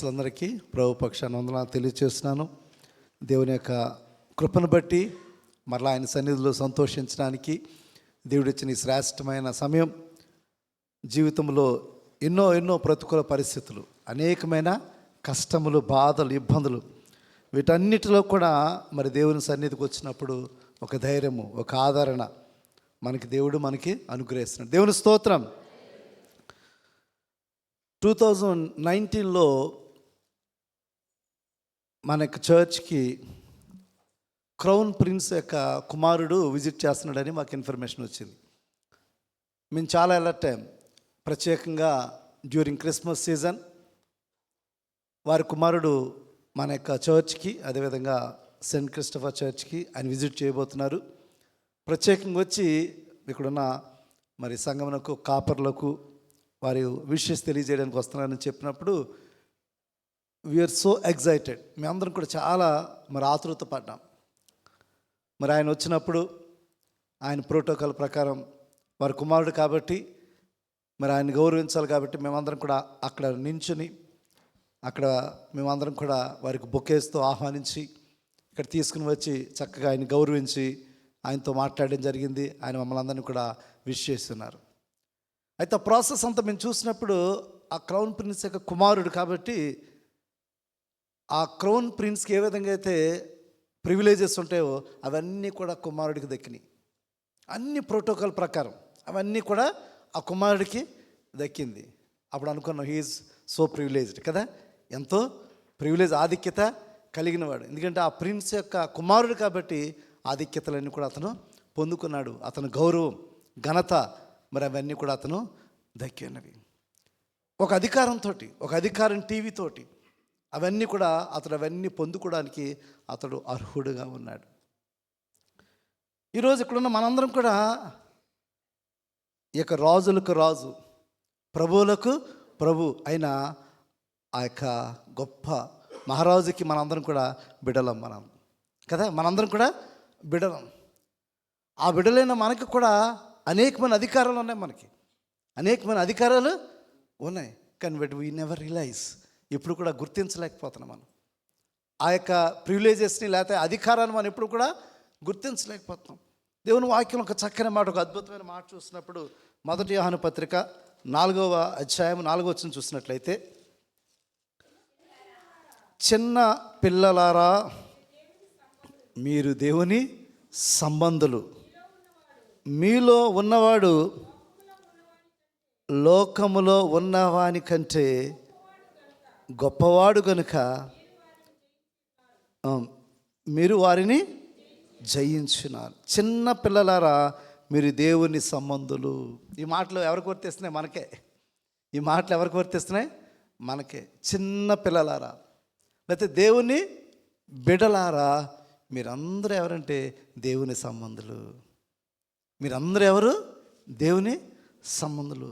అందరికీ ప్రభు పక్షాన వందనాలు తెలియజేస్తున్నాను. దేవుని యొక్క కృపను బట్టి మరలా ఆయన సన్నిధిలో సంతోషించడానికి దేవుడిచ్చిన ఈ శ్రేష్టమైన సమయం. జీవితంలో ఎన్నో ప్రతికూల పరిస్థితులు, అనేకమైన కష్టములు, బాధలు, ఇబ్బందులు, వీటన్నిటిలో కూడా మరి దేవుని సన్నిధికి వచ్చినప్పుడు ఒక ధైర్యము, ఒక ఆదరణ దేవుడు మనకి అనుగ్రహిస్తున్నాడు. దేవుని స్తోత్రం. 2019లో మన యొక్క చర్చ్కి క్రౌన్ ప్రిన్స్ యొక్క కుమారుడు విజిట్ చేస్తున్నాడని మాకు ఇన్ఫర్మేషన్ వచ్చింది. మేము చాలా అలర్ట్ అయ్యాం. ప్రత్యేకంగా డ్యూరింగ్ క్రిస్మస్ సీజన్ వారి కుమారుడు మన యొక్క చర్చ్కి, అదేవిధంగా సెయింట్ క్రిస్టఫర్ చర్చ్కి ఆయన విజిట్ చేయబోతున్నారు. ప్రత్యేకంగా వచ్చి ఇక్కడున్న మరి సంఘమునకు, కాపర్లకు వారి విషెస్ తెలియజేయడానికి వస్తున్నారని చెప్పినప్పుడు వీఆర్ సో ఎగ్జైటెడ్. మేమందరం కూడా చాలా ఆతృత పడ్డాం. మరి ఆయన వచ్చినప్పుడు ఆయన ప్రోటోకాల్ ప్రకారం వారి కుమారుడు కాబట్టి మరి ఆయన గౌరవించాలి కాబట్టి మేమందరం కూడా అక్కడ నించుని మేమందరం కూడా వారికి బొకేస్తో ఆహ్వానించి ఇక్కడ తీసుకుని వచ్చి చక్కగా ఆయన గౌరవించి ఆయనతో మాట్లాడడం జరిగింది. ఆయన మమ్మల్ని అందరినీ కూడా విష్ చేస్తున్నారు. అయితే ఆ ప్రాసెస్ అంతా మేము చూసినప్పుడు ఆ క్రౌన్ ప్రిన్స్ యొక్క కుమారుడు కాబట్టి ఆ క్రౌన్ ప్రిన్స్కి ఏ విధంగా అయితే ప్రివిలేజెస్ ఉంటాయో అవన్నీ కూడా కుమారుడికి దక్కినాయి. అన్ని ప్రోటోకాల్ ప్రకారం అవన్నీ కూడా ఆ కుమారుడికి దక్కింది. అప్పుడు అనుకున్నాం, హీఈస్ సో ప్రివిలేజ్డ్ కదా, ఎంతో ప్రివిలేజ్, ఆధిక్యత కలిగినవాడు. ఎందుకంటే ఆ ప్రిన్స్ యొక్క కుమారుడు కాబట్టి ఆధిక్యతలన్నీ కూడా అతను పొందుకున్నాడు. అతను గౌరవం, ఘనత మరి అవన్నీ కూడా అతను దక్కినవి. ఒక అధికారంతో, ఒక అధికారం టీవీతోటి అవన్నీ కూడా అవన్నీ పొందుకోవడానికి అతడు అర్హుడుగా ఉన్నాడు. ఈరోజు ఇక్కడున్న మనందరం కూడా ఈ యొక్క రాజులకు రాజు, ప్రభువులకు ప్రభు అయిన ఆ యొక్క గొప్ప మహారాజుకి మనందరం కూడా బిడలం. మనం కదా, మనందరం కూడా బిడలం. ఆ బిడలైన మనకి కూడా అనేకమైన అధికారాలు ఉన్నాయి. మనకి అనేకమైన అధికారాలు ఉన్నాయి. కానీ బట్ వీ నెవర్ రియలైజ్, ఎప్పుడు కూడా గుర్తించలేకపోతున్నాం మనం ఆ యొక్క ప్రివిలేజెస్ని, లేకపోతే అధికారాన్ని మనం ఎప్పుడు కూడా గుర్తించలేకపోతున్నాం. దేవుని వాక్యం ఒక చక్కని మాట, ఒక అద్భుతమైన మాట చూసినప్పుడు 1 యోహాను పత్రిక 4వ అధ్యాయం 4వ వచనం చూసినట్లయితే, చిన్న పిల్లలారా మీరు దేవుని సంబంధులు, మీలో ఉన్నవాడు లోకములో ఉన్నవాని కంటే గొప్పవాడు కనుక మీరు వారిని జయించున్నారు. చిన్న పిల్లలారా మీరు దేవుని సంబంధులు. ఈ మాటలు ఎవరికి వర్తిస్తున్నాయి? మనకే. ఈ మాటలు ఎవరికి వర్తిస్తున్నాయి? మనకే. చిన్న పిల్లలారా, లేకపోతే దేవుని బిడలారా, మీరందరూ ఎవరంటే దేవుని సంబంధులు. మీరందరూ ఎవరు? దేవుని సంబంధులు.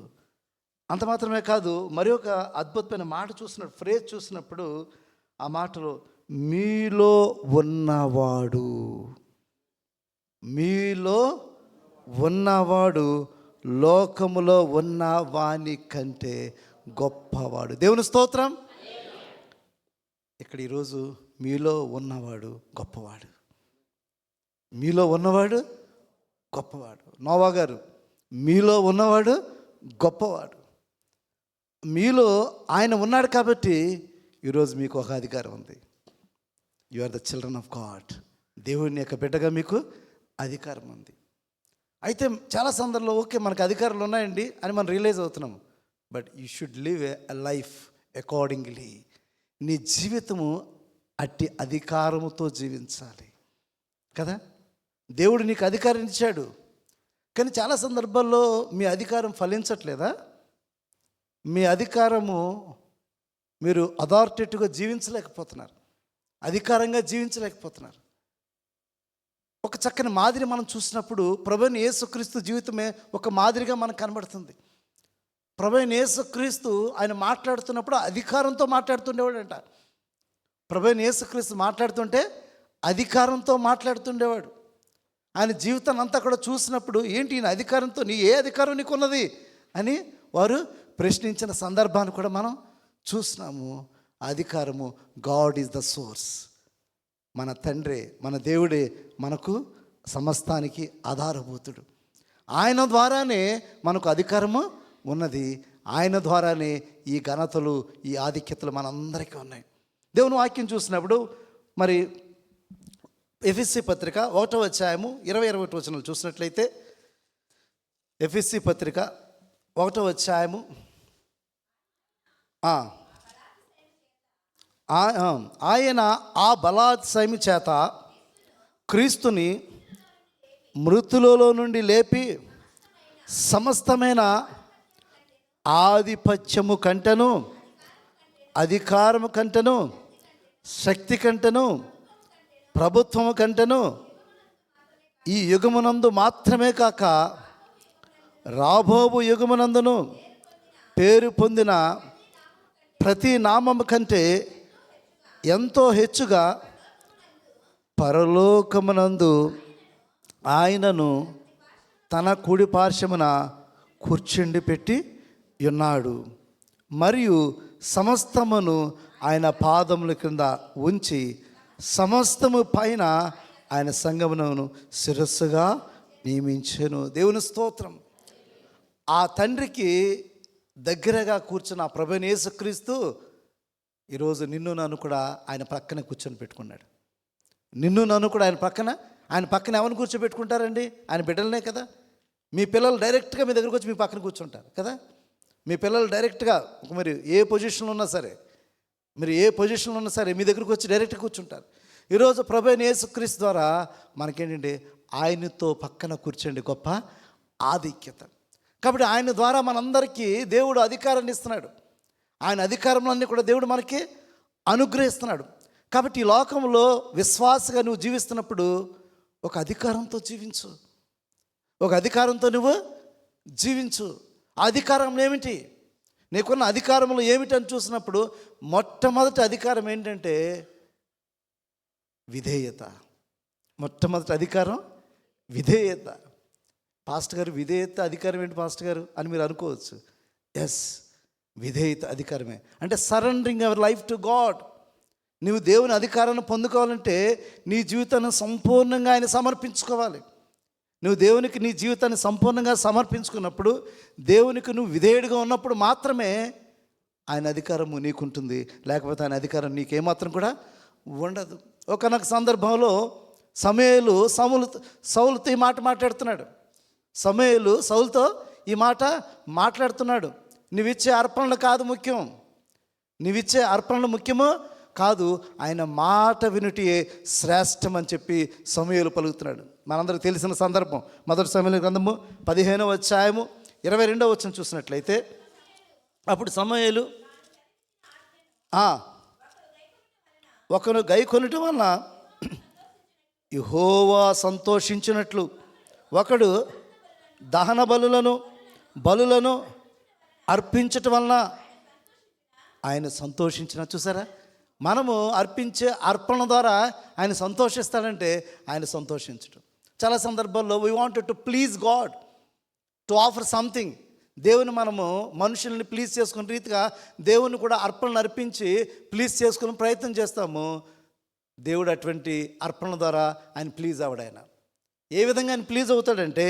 అంత మాత్రమే కాదు, మరి ఒక అద్భుతమైన మాట చూసినప్పుడు, ఫ్రేజ్ చూసినప్పుడు ఆ మాటలో మీలో ఉన్నవాడు, మీలో ఉన్నవాడు లోకములో ఉన్న వాని కంటే గొప్పవాడు. దేవుని స్తోత్రం. ఇక్కడ ఈరోజు మీలో ఉన్నవాడు గొప్పవాడు, మీలో ఉన్నవాడు గొప్పవాడు. నోవా గారు, మీలో ఉన్నవాడు గొప్పవాడు. మీలో ఆయన ఉన్నాడు కాబట్టి ఈరోజు మీకు ఒక అధికారం ఉంది. You are the children of God. దేవుని యొక్క బిడ్డగా మీకు అధికారం ఉంది. అయితే చాలా సందర్భంలో ఓకే మనకు అధికారాలు ఉన్నాయండి అని మనం రియలైజ్ అవుతున్నాము. But you should live a life accordingly. నీ జీవితము అట్టి అధికారముతో జీవించాలి కదా. దేవుడు నీకు అధికారం ఇచ్చాడు, కానీ చాలా సందర్భాల్లో మీ అధికారం ఫలించట్లేదా? మీ అధికారము మీరు అథారిటేటివ్గా జీవించలేకపోతున్నారు, అధికారంగా జీవించలేకపోతున్నారు. ఒక చక్కని మాదిరి మనం చూసినప్పుడు ప్రభువైన యేసుక్రీస్తు జీవితమే ఒక మాదిరిగా మనకు కనబడుతుంది. ప్రభువైన యేసుక్రీస్తు ఆయన మాట్లాడుతున్నప్పుడు అధికారంతో మాట్లాడుతుండేవాడంట. ప్రభువైన యేసుక్రీస్తు మాట్లాడుతుంటే అధికారంతో మాట్లాడుతుండేవాడు. ఆయన జీవితాన్ని అంతా కూడా చూసినప్పుడు, ఏంటి ఈయన అధికారంతో, నీ ఏ అధికారం నీకున్నది అని వారు ప్రశ్నించిన సందర్భాన్ని కూడా మనం చూసినాము. అధికారము. God is the source. మన తండ్రి, మన దేవుడే మనకు సమస్తానికి ఆధారభూతుడు. ఆయన ద్వారానే మనకు అధికారము ఉన్నది. ఆయన ద్వారానే ఈ ఘనతలు, ఈ ఆధిక్యతలు మనందరికీ ఉన్నాయి. దేవుని వాక్యం చూసినప్పుడు మరి ఎఫెసీ పత్రిక 1వ అధ్యాయము 20-21 వచనాలు చూసినట్లయితే, ఎఫెసీ పత్రిక 1వ అధ్యాయము ఆయన ఆ బలాత్సయము చేత క్రీస్తుని మృతులలో నుండి లేపి సమస్తమైన ఆధిపత్యము కంటెను, అధికారము కంటెను, శక్తి కంటెను, ప్రభుత్వము కంటెను ఈ యుగమునందు మాత్రమే కాక రాబోవు యుగమునందును పేరు పొందిన ప్రతి నామము కంటే ఎంతో హెచ్చుగా పరలోకమునందు ఆయనను తన కుడి పార్శ్వమున కూర్చుండి పెట్టి ఉన్నాడు. మరియు సమస్తమును ఆయన పాదముల కింద ఉంచి సమస్తము పైన ఆయన సంగమును శిరస్సుగా నియమించెను. దేవుని స్తోత్రం. ఆ తండ్రికి దగ్గరగా కూర్చున్న ఆ ప్రభువైన యేసుక్రీస్తు ఈరోజు నిన్ను నన్ను కూడా ఆయన పక్కన కూర్చొని పెట్టుకున్నాడు. నిన్ను నన్ను కూడా ఆయన పక్కన ఎవరిని కూర్చోబెట్టుకుంటారండి? ఆయన బిడ్డలనే కదా. మీ పిల్లలు డైరెక్ట్గా మీ దగ్గరకు వచ్చి మీ పక్కన కూర్చుంటారు కదా. మీ పిల్లలు డైరెక్ట్గా మీరు ఏ పొజిషన్లో ఉన్నా సరే, మీ దగ్గరకు వచ్చి డైరెక్ట్గా కూర్చుంటారు. ఈరోజు ప్రభువైన యేసుక్రీస్తు ద్వారా మనకేంటంటే ఆయనతో పక్కన కూర్చోండి గొప్ప ఆధిక్యత. కాబట్టి ఆయన ద్వారా మనందరికీ దేవుడు అధికారాన్ని ఇస్తున్నాడు. ఆయన అధికారంలన్నీ కూడా దేవుడు మనకి అనుగ్రహిస్తున్నాడు. కాబట్టి ఈ లోకంలో విశ్వాసగా నువ్వు జీవిస్తున్నప్పుడు ఒక అధికారంతో జీవించు. ఒక అధికారంతో నువ్వు జీవించు. ఆ అధికారం ఏమిటి? నీకున్న అధికారంలో ఏమిటని చూసినప్పుడు మొట్టమొదటి అధికారం ఏంటంటే విధేయత. మొట్టమొదటి అధికారం విధేయత. పాస్టర్ గారు, విధేయత అధికారం ఏంటి పాస్టర్ గారు అని మీరు అనుకోవచ్చు. ఎస్, విధేయత అధికారమే. అంటే surrendering our life to God. నువ్వు దేవుని అధికారాన్ని పొందుకోవాలంటే నీ జీవితాన్ని సంపూర్ణంగా ఆయన సమర్పించుకోవాలి. నువ్వు దేవునికి నీ జీవితాన్ని సంపూర్ణంగా సమర్పించుకున్నప్పుడు, దేవునికి నువ్వు విధేయుడిగా ఉన్నప్పుడు మాత్రమే ఆయన అధికారము నీకుంటుంది. లేకపోతే ఆయన అధికారం నీకేమాత్రం కూడా ఉండదు. ఒకనొక సందర్భంలో సమూయేలు సౌలుతో ఈ మాట మాట్లాడుతున్నాడు. సమూయేలు సౌలుతో ఈ మాట మాట్లాడుతున్నాడు. నువ్విచ్చే అర్పణలు కాదు ముఖ్యం, నువ్విచ్చే అర్పణలు ముఖ్యమో కాదు, ఆయన మాట వినుటియే శ్రేష్టం అని చెప్పి సమూయేలు పలుకుతున్నాడు. మనందరికి తెలిసిన సందర్భం. మొదటి సమూయేలు గ్రంథము 15వ అధ్యాయము 22వ వచనం చూసినట్లయితే, అప్పుడు సమూయేలు ఒకను గైకొనుట వలన యెహోవా సంతోషించినట్లు ఒకడు దహన బలులను అర్పించటం వలన ఆయన సంతోషించిన. చూసారా, మనము అర్పించే అర్పణ ద్వారా ఆయన సంతోషిస్తాడంటే ఆయన సంతోషించడం. చాలా సందర్భాల్లో we wanted to please God, to offer something. దేవుని మనము మనుషుల్ని ప్లీజ్ చేసుకునే రీతిగా దేవుని కూడా అర్పణలు అర్పించి ప్లీజ్ చేసుకునే ప్రయత్నం చేస్తాము. దేవుడు అటువంటి అర్పణ ద్వారా ఆయన ప్లీజ్ అవ్వడు. ఆయన ఏ విధంగా ఆయన ప్లీజ్ అవుతాడంటే,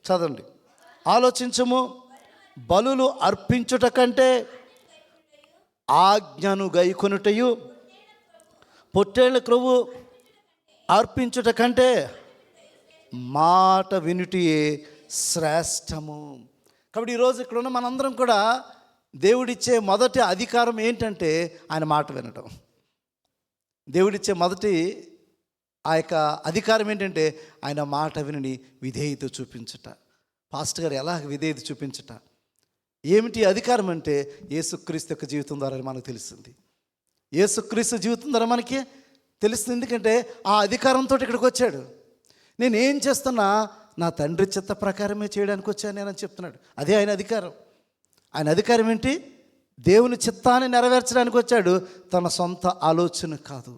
చదవండి, ఆలోచించము. బలులు అర్పించుట కంటే ఆజ్ఞను గైకొనుటయు, పొట్టేళ్ల క్రొవ్వు అర్పించుట కంటే మాట వినుటియే శ్రేష్టము. కాబట్టి ఈరోజు ఇక్కడ ఉన్న మనందరం కూడా దేవుడిచ్చే మొదటి అధికారం ఏంటంటే ఆయన మాట వినటం. దేవుడిచ్చే మొదటి ఆ యొక్క అధికారం ఏంటంటే ఆయన మాట విని విధేయత చూపించుట. పాస్టర్ గారు ఎలా విధేయత చూపించుట ఏమిటి అధికారం అంటే యేసుక్రీస్తు యొక్క జీవితం ద్వారా మనకు తెలుస్తుంది. యేసుక్రీస్తు జీవితం ద్వారా మనకి తెలుస్తుంది. ఎందుకంటే ఆ అధికారంతో ఇక్కడికి వచ్చాడు. నేను ఏం చేస్తున్నా నా తండ్రి చిత్త ప్రకారమే చేయడానికి వచ్చాను నేనని చెప్తున్నాడు. అదే ఆయన అధికారం. ఆయన అధికారం ఏంటి? దేవుని చిత్తాన్ని నెరవేర్చడానికి వచ్చాడు, తన సొంత ఆలోచన కాదు.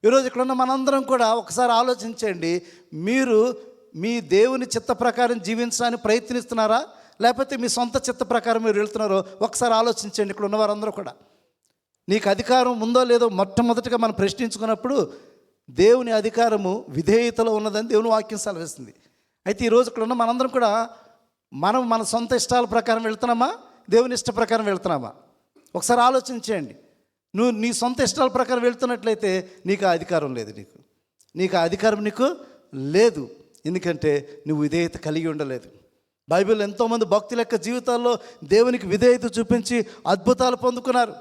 ఈరోజు ఇక్కడ ఉన్న మనందరం కూడా ఒకసారి ఆలోచించండి. మీరు మీ దేవుని చిత్త ప్రకారం జీవించడానికి ప్రయత్నిస్తున్నారా, లేకపోతే మీ సొంత చిత్త ప్రకారం మీరు వెళ్తున్నారో ఒకసారి ఆలోచించండి. ఇక్కడ ఉన్న వారందరూ కూడా నీకు అధికారం ఉందో లేదో మొట్టమొదటిగా మనం ప్రశ్నించుకున్నప్పుడు దేవుని అధికారము విధేయతలో ఉన్నదని దేవుని వాక్యం సెలవిస్తుంది. అయితే ఈరోజు ఇక్కడ ఉన్న మనందరం కూడా మనం మన సొంత ఇష్టాల ప్రకారం వెళ్తున్నామా, దేవుని ఇష్ట ప్రకారం వెళ్తున్నామా? ఒకసారి ఆలోచించేయండి. నువ్వు నీ సొంత ఇష్టాల ప్రకారం వెళ్తున్నట్లయితే నీకు ఆ అధికారం లేదు. నీకు ఆ అధికారం నీకు లేదు. ఎందుకంటే నువ్వు విధేయత కలిగి ఉండలేదు. బైబిల్ ఎంతోమంది భక్తుల యొక్క జీవితాల్లో దేవునికి విధేయత చూపించి అద్భుతాలు పొందుకున్నారు.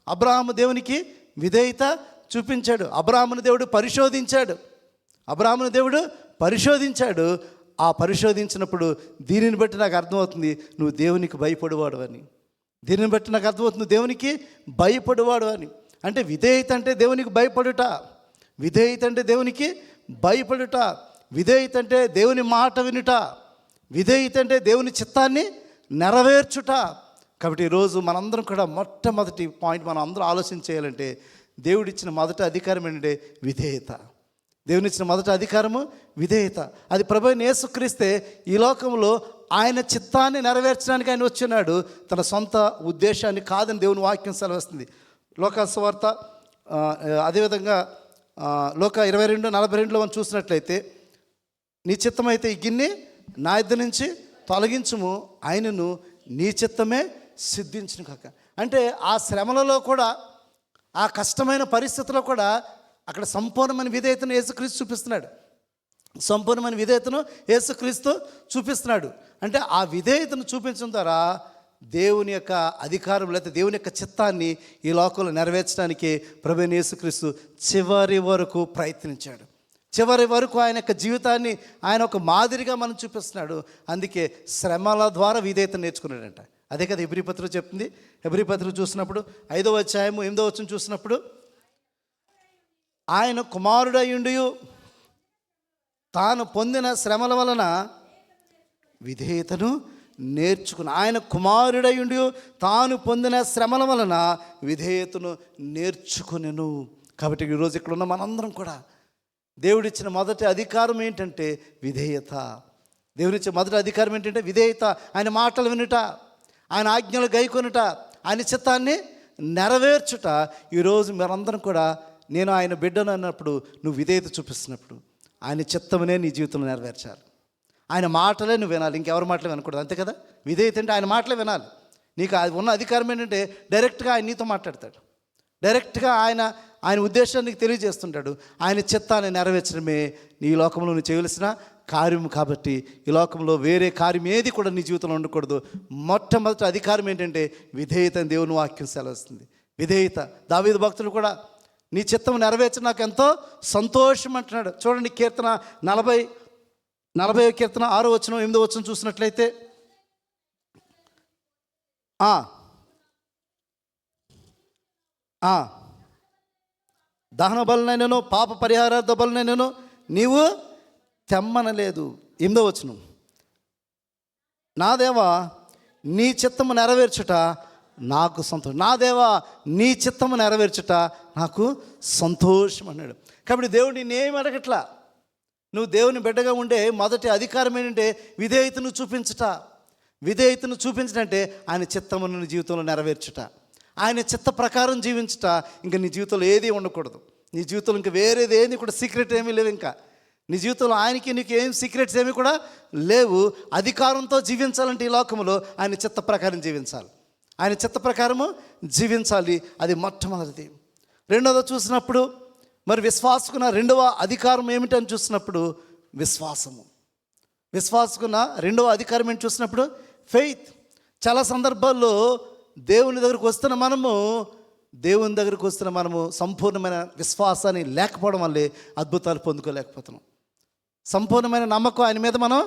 అబ్రహాము దేవునికి విధేయత చూపించాడు. అబ్రహామును దేవుడు పరిశోధించాడు. ఆ పరిశోధించినప్పుడు దీనిని బట్టి నాకు అర్థమవుతుంది నువ్వు దేవునికి భయపడేవాడు అని. దీనిని బట్టి నాకు అర్థమవుతుంది దేవునికి భయపడేవాడు అని. అంటే విధేయత అంటే దేవునికి భయపడుట, విధేయత అంటే దేవునికి భయపడుట, విధేయత అంటే దేవుని మాట వినుట, విధేయత అంటే దేవుని చిత్తాన్ని నెరవేర్చుట. కాబట్టి ఈరోజు మనందరం కూడా మొట్టమొదటి పాయింట్ మనం అందరూ ఆలోచించేయాలంటే దేవుడిచ్చిన మొదటి అధికారం ఏంటంటే విధేయత. దేవునిచ్చిన మొదటి అధికారము విధేయత. అది ప్రభువైన యేసుక్రీస్తే ఈ లోకంలో ఆయన చిత్తాన్ని నెరవేర్చడానికి ఆయన వచ్చినాడు, తన సొంత ఉద్దేశాన్ని కాదని దేవుని వాక్యం సెలవిస్తుంది. లోకా సువార్త అదేవిధంగా లోక 22:42 మనం చూసినట్లయితే, నీ చిత్తమైతే ఈ గిన్నె నా ఇద్దరి నుంచి తొలగించుము, ఆయనను నీ చిత్తమే సిద్ధించును కాక. అంటే ఆ శ్రమలలో కూడా, ఆ కష్టమైన పరిస్థితుల్లో కూడా అక్కడ సంపూర్ణమైన విధేయతను యేసుక్రీస్తు చూపిస్తున్నాడు. సంపూర్ణమైన విధేయతను యేసుక్రీస్తు చూపిస్తున్నాడు. అంటే ఆ విధేయతను చూపించడం ద్వారా దేవుని యొక్క అధికారం లేదా దేవుని యొక్క చిత్తాన్ని ఈ లోకంలో నెరవేర్చడానికి ప్రభువైన యేసుక్రీస్తు చివరి వరకు ప్రయత్నించాడు. చివరి వరకు ఆయన యొక్క జీవితాన్ని ఆయన ఒక మాదిరిగా మనం చూపిస్తున్నాడు. అందుకే శ్రమల ద్వారా విధేయత నేర్చుకున్నాడంట. అదే కదా హెబ్రీ పత్రిక చెప్తుంది. హెబ్రీ పత్రిక చూసినప్పుడు 5వ అధ్యాయము 8వ వచనం చూసినప్పుడు, ఆయన కుమారుడయుండి తాను పొందిన శ్రమల వలన విధేయతను నేర్చుకుని, ఆయన కుమారుడయుండి తాను పొందిన శ్రమల వలన విధేయతను నేర్చుకునెను. కాబట్టి ఈరోజు ఇక్కడ ఉన్న మనందరం కూడా దేవుడిచ్చిన మొదటి అధికారం ఏంటంటే విధేయత. దేవుడిచ్చిన మొదటి అధికారం ఏంటంటే విధేయత. ఆయన మాటలు వినుట, ఆయన ఆజ్ఞలు గైకొనుట, ఆయన చిత్తాన్ని నెరవేర్చుట. ఈరోజు మీరందరం కూడా నేను ఆయన బిడ్డను అన్నప్పుడు నువ్వు విధేయత చూపిస్తున్నప్పుడు ఆయన చిత్తమునే నీ జీవితంలో నెరవేర్చాలి. ఆయన మాటలే నువ్వు వినాలి, ఇంకెవరి మాటలే వినకూడదు. అంతే కదా. విధేయత అంటే ఆయన మాటలే వినాలి. నీకు అది ఉన్న అధికారం ఏంటంటే డైరెక్ట్గా ఆయన నీతో మాట్లాడతాడు, డైరెక్ట్గా ఆయన ఉద్దేశాన్ని నీకు తెలియజేస్తుంటాడు. ఆయన చిత్తాన్ని నెరవేర్చడమే నీ లోకంలో నువ్వు చేయవలసిన కార్యం. కాబట్టి ఈ లోకంలో వేరే కార్యం ఏది కూడా నీ జీవితంలో ఉండకూడదు. మొట్టమొదటి అధికారం ఏంటంటే విధేయత అని దేవుని వాక్యం సెలవుస్తుంది. విధేయత. దావీదు భక్తులు కూడా నీ చిత్తం నెరవేర్చడం నాకు ఎంతో సంతోషం అంటున్నాడు. చూడండి కీర్తన 40వ కీర్తన 6వ వచనం 8వ వచనం చూసినట్లయితే, దహన బలునైనను పాప పరిహారార్థ బలునైనను నీవు తెమ్మనలేదు. 8వ వచనం, నా దేవా నీ చిత్తము నెరవేర్చుట నాకు సంతోషం. నా దేవా నీ చిత్తము నెరవేర్చుట నాకు సంతోషం అన్నాడు. కాబట్టి దేవుడు నేనేమి అడగట్లా. నువ్వు దేవుని బిడ్డగా ఉండే మొదటి అధికారం ఏంటంటే విధేయతను చూపించుట. విధేయతను చూపించడంటే ఆయన చిత్తమును నీ జీవితంలో నెరవేర్చుట, ఆయన చిత్త ప్రకారం జీవించుట. ఇంకా నీ జీవితంలో ఏది ఉండకూడదు. నీ జీవితంలో ఇంకా వేరేది ఏది కూడా సీక్రెట్ ఏమీ లేవు. ఇంకా నీ జీవితంలో ఆయనకి నీకు ఏం సీక్రెట్స్ ఏమీ కూడా లేవు. అధికారంతో జీవించాలంటే ఈ లోకంలో ఆయన చిత్త ప్రకారం జీవించాలి, ఆయన చిత్త ప్రకారము జీవించాలి. అది మొట్టమొదటిది. రెండవది చూసినప్పుడు మరి విశ్వాసకున్న రెండవ అధికారం ఏమిటని చూసినప్పుడు విశ్వాసము. విశ్వాసకున్న రెండవ అధికారం ఏంటి చూసినప్పుడు ఫెయిత్. చాలా సందర్భాల్లో దేవుని దగ్గరకు వస్తున్న మనము సంపూర్ణమైన విశ్వాసాన్ని లేకపోవడం వల్లే అద్భుతాలు పొందుకోలేకపోతున్నాం. సంపూర్ణమైన నమ్మకం ఆయన మీద మనం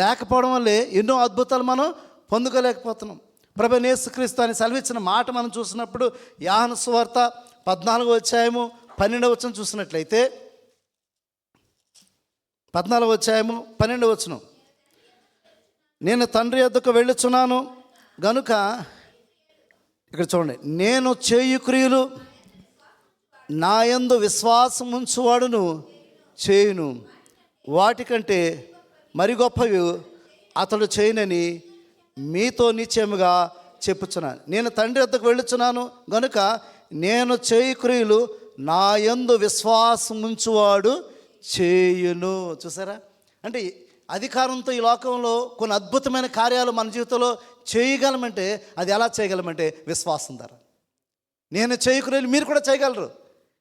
లేకపోవడం వల్లే ఎన్నో అద్భుతాలు మనం పొందుకోలేకపోతున్నాం. ప్రభువైన యేసుక్రీస్తు అని సెలవిచ్చిన మాట మనం చూసినప్పుడు యోహాను సువార్త 14వ అధ్యాయము 12వ వచనం చూసినట్లయితే, 14వ అధ్యాయము 12వ వచనం, నేను తండ్రి యొద్దకు వెళ్ళుచున్నాను గనుక, ఇక్కడ చూడండి, నేను చేయు క్రియలు నా యందు విశ్వాసం ఉంచువాడును చేయును, వాటికంటే మరి గొప్పవి అతడు చేయనని మీతో నిశ్చయముగా చెప్పుచున్నాను. నేను తండ్రి వద్దకు వెళ్ళుచున్నాను గనుక నేను చేయు క్రియలు నా యందు విశ్వాసం ఉంచువాడు చేయును. చూసారా? అంటే అధికారంతో ఈ లోకంలో కొన్ని అద్భుతమైన కార్యాలు మన జీవితంలో చేయగలమంటే అది ఎలా చేయగలమంటే విశ్వాసం ద్వారా. నేను చేయు క్రియలు మీరు కూడా చేయగలరు,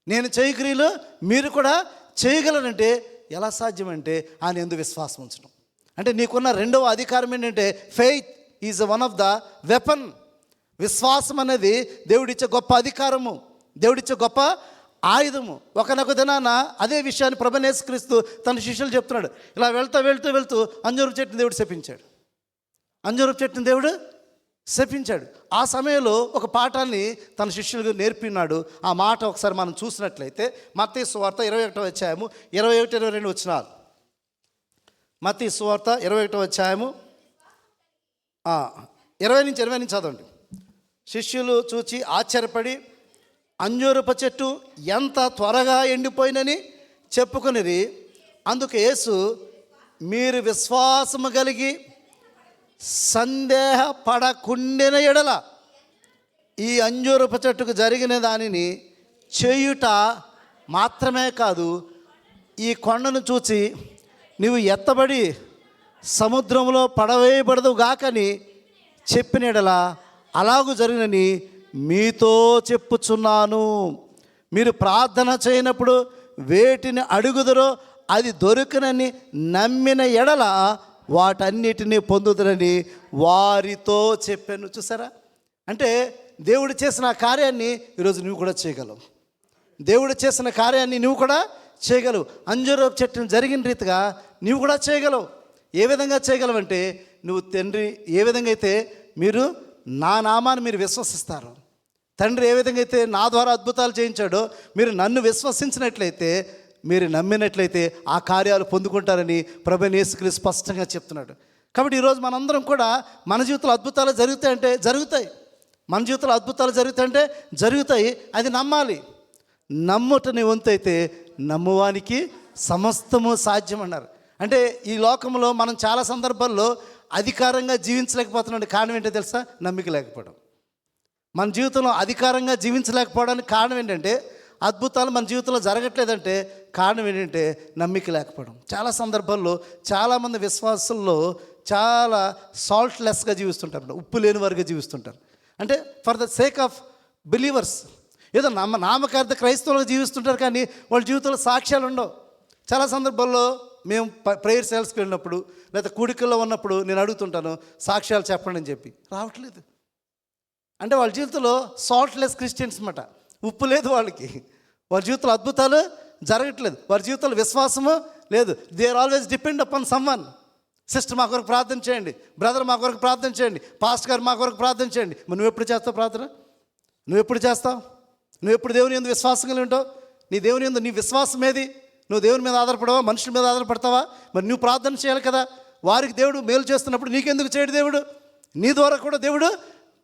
నేను చేయు క్రియలు మీరు కూడా చేయగలరంటే ఎలా సాధ్యమంటే ఆయన యందు విశ్వాసం ఉంచడం. అంటే నీకున్న రెండవ అధికారం ఏంటంటే faith is one of the weapon. విశ్వాసం అనేది దేవుడిచ్చే గొప్ప అధికారము, దేవుడిచ్చే గొప్ప ఆయుధము. ఒకనొక దినాన అదే విషయాన్ని ప్రభువైన యేసుక్రీస్తు తన శిష్యులు చెప్తున్నాడు. ఇలా వెళ్తూ అంజూరపు చెట్టుని దేవుడు శపించాడు. అంజూరపు చెట్టుని దేవుడు శపించాడు. ఆ సమయంలో ఒక పాఠాన్ని తన శిష్యులకు నేర్పినాడు. ఆ మాట ఒకసారి మనం చూసినట్లయితే మత్తయి సువార్త 21వ అధ్యాయము 21-22 వచనాలు. మత్తయి సువార్త 21వ అధ్యాయము 20 నుంచి చదవండి. శిష్యులు చూచి ఆశ్చర్యపడి అంజూరపు చెట్టు ఎంత త్వరగా ఎండిపోయినని చెప్పుకునేది. అందుకు యేసు, మీరు విశ్వాసము కలిగి సందేహపడకుండిన ఎడల ఈ అంజూరపు చెట్టుకు జరిగిన దానిని చేయుట మాత్రమే కాదు, ఈ కొండను చూచి నీవు ఎత్తబడి సముద్రంలో పడవేయబడదు గాకని చెప్పిన ఎడల అలాగూ జరిగినని మీతో చెప్పుచున్నాను. మీరు ప్రార్థన చేయనప్పుడు వేటిని అడుగుదరో అది దొరికినని నమ్మిన ఎడల వాటన్నిటినీ పొందుదరని వారితో చెప్పాను. చూసారా? అంటే దేవుడు చేసిన కార్యాన్ని ఈరోజు నువ్వు కూడా చేయగలవు. దేవుడు చేసిన కార్యాన్ని నువ్వు కూడా చేయగలవు. అంజూరపు చెట్టును జరిగిన రీతిగా నువ్వు కూడా చేయగలవు. ఏ విధంగా చేయగలవంటే, నువ్వు తండ్రి ఏ విధంగా అయితే మీరు నా నామాన్ని మీరు విశ్వసిస్తారు, తండ్రి ఏ విధంగా అయితే నా ద్వారా అద్భుతాలు చేయించాడో మీరు నన్ను విశ్వసించినట్లయితే, మీరు నమ్మినట్లయితే ఆ కార్యాలు పొందుకుంటారని ప్రభువైన యేసుక్రీస్తు స్పష్టంగా చెప్తున్నాడు. కాబట్టి ఈరోజు మనందరం కూడా మన జీవితంలో అద్భుతాలు జరుగుతాయంటే జరుగుతాయి, మన జీవితంలో అద్భుతాలు జరుగుతాయంటే జరుగుతాయి. అది నమ్మాలి. నమ్ముటని వంతైతే నమ్మువానికి సమస్తము సాధ్యం అన్నారు. అంటే ఈ లోకంలో మనం చాలా సందర్భాల్లో అధికారంగా జీవించలేకపోతున్నాం. కారణం ఏంటో తెలుసా? నమ్మిక లేకపోవడం. మన జీవితంలో అధికారంగా జీవించలేకపోవడానికి కారణం ఏంటంటే, అద్భుతాలు మన జీవితంలో జరగట్లేదంటే కారణం ఏంటంటే నమ్మిక లేకపోవడం. చాలా సందర్భాల్లో చాలామంది విశ్వాసుల్లో చాలా సాల్ట్లెస్గా జీవిస్తుంటారు, ఉప్పు లేని వారిగా జీవిస్తుంటారు. అంటే for the sake of believers ఏదో నామకార్థ క్రైస్తవులుగా జీవిస్తుంటారు, కానీ వాళ్ళ జీవితంలో సాక్ష్యాలు ఉండవు. చాలా సందర్భాల్లో మేము ప్రేయర్ సెల్స్కి వెళ్ళినప్పుడు లేదా కూడికల్లో ఉన్నప్పుడు నేను అడుగుతుంటాను, సాక్ష్యాలు చెప్పండి అని చెప్పి రావట్లేదు. అంటే వాళ్ళ జీవితంలో సాల్ట్లెస్ క్రిస్టియన్స్ అన్నమాట. ఉప్పు లేదు వాళ్ళకి, వాళ్ళ జీవితంలో అద్భుతాలు జరగట్లేదు, వారి జీవితంలో విశ్వాసము లేదు. They are always depend upon someone. Sister మా కొరకు ప్రార్థన చేయండి, బ్రదర్ మా కొరకు ప్రార్థన చేయండి, పాస్టర్ గారు మా కొరకు ప్రార్థన చేయండి. మరి నువ్వు ఎప్పుడు చేస్తావు ప్రార్థన? నువ్వు ఎప్పుడు చేస్తావు? నువ్వు ఎప్పుడు దేవుని యందు విశ్వాసం కలిగి ఉంటావు? నీ దేవుని యందు నీ విశ్వాసం ఏది? నువ్వు దేవుని మీద ఆధారపడవా, మనుషుల మీద ఆధారపడతావా? మరి నువ్వు ప్రార్థన చేయాలి కదా. వారికి దేవుడు మేలు చేస్తున్నప్పుడు నీకెందుకు చేయడు దేవుడు? నీ ద్వారా కూడా దేవుడు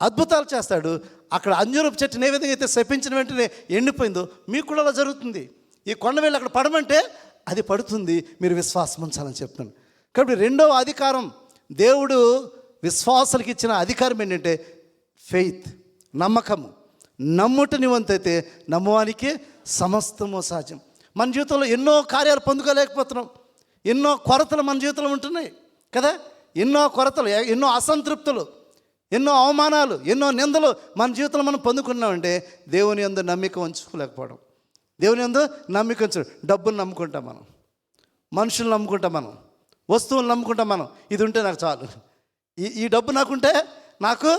అద్భుతాలు చేస్తాడు. అక్కడ అంజూరపు చెట్టుని ఏ విధంగా అయితే శపించిన వెంటనే ఎండిపోయిందో మీకు కూడా అలా జరుగుతుంది. ఈ కొండ వెళ్ళి అక్కడ పడమంటే అది పడుతుంది, మీరు విశ్వాసం ఉంచాలని చెప్తున్నాను. కాబట్టి రెండవ అధికారం, దేవుడు విశ్వాసాలకు ఇచ్చిన అధికారం ఏంటంటే ఫెయిత్, నమ్మకము. నమ్ముటని వంతైతే నమ్మవానికి సమస్తము సాధ్యం. మన జీవితంలో ఎన్నో కార్యాలు పొందుకోలేకపోతున్నాం, ఎన్నో కొరతలు మన జీవితంలో ఉంటున్నాయి కదా. ఎన్నో కొరతలు, ఎన్నో అసంతృప్తులు, ఎన్నో అవమానాలు, ఎన్నో నిందలు మన జీవితంలో మనం పొందుకున్నామంటే దేవుని యందు నమ్మిక ఉంచుకోలేకపోవడం. దేవుని యందు నమ్మిక ఉంచడం. డబ్బులు నమ్ముకుంటాం మనం, మనుషులు నమ్ముకుంటాం మనం, వస్తువులు నమ్ముకుంటాం మనం. ఇది ఉంటే నాకు చాలు, ఈ డబ్బు నాకుంటే నాకు